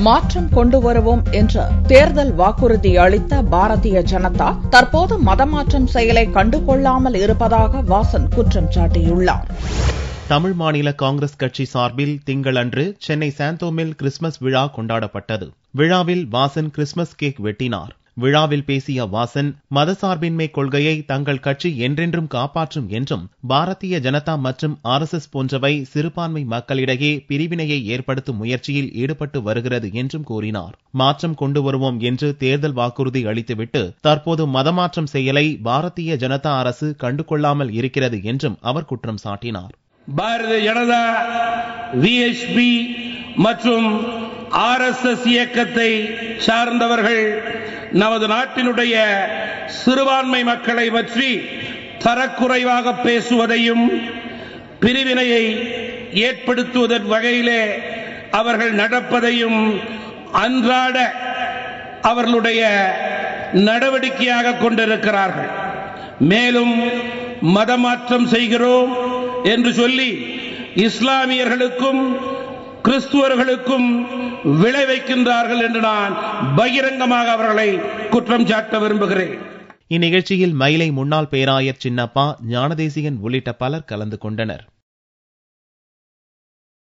மாற்றம் கொண்டு வருவோம் என்ற தேர்தல் வாக்குறுதி அளித்த பாரதிய ஜனதா தற்போது மதமாற்றம் செயலை கண்டுகொள்ளாமல் இருப்பதாக வாசன் குற்றம் சாட்டியுள்ளார். தமிழ் மாநில காங்கிரஸ் கட்சி சார்பில் திங்களன்று சென்னை சாந்தோமில் கிறிஸ்துமஸ் விழா கொண்டாடப்பட்டது. விழாவில் வாசன் கிறிஸ்துமஸ் கேக் வெட்டினார். விழாவில் பேசிய வாசன், மதசார்பின்மை கொள்கையை தங்கள் கட்சி என்றென்றும் காப்பாற்றும் என்றும், பாரதிய ஜனதா மற்றும் RSS போன்றவை சிறுபான்மை மக்களிடையே பிரிவினையை ஏற்படுத்தும் முயற்சியில் ஈடுபட்டு வருகிறது என்றும் கூறினார். மாற்றம் கொண்டு வருவோம் என்று தேர்தல் வாக்குறுதி அளித்துவிட்டு தற்போது மதமாற்றம் செயலை பாரதிய ஜனதா அரசு கண்டுகொள்ளாமல் இருக்கிறது என்றும் அவர் குற்றம் சாட்டினார். பாரதிய ஜனதா, VSP மற்றும் RSS இயக்கத்தை சார்ந்தவர்கள் நமது நாட்டினுடைய சிறுபான்மை மக்களை பற்றி தரக்குறைவாக பேசுவதையும் பிரிவினையை ஏற்படுத்துவதன் வகையிலே அவர்கள் நடப்பதையும் அன்றாட அவர்களுடைய நடவடிக்கையாக கொண்டிருக்கிறார்கள். மேலும் மதமாற்றம் செய்கிறோம் என்று சொல்லி இஸ்லாமியர்களுக்கும் கிறிஸ்துவர்களுக்கும் விளைவிக்கின்றார்கள் என்று நான் பகிரங்கமாக அவர்களை குற்றம் சாட்ட விரும்புகிறேன். இந்நிகழ்ச்சியில் மயிலை முன்னாள் பேராயர் சின்னப்பா, ஞானதேசிகன் உள்ளிட்ட பலர் கலந்து கொண்டனர்.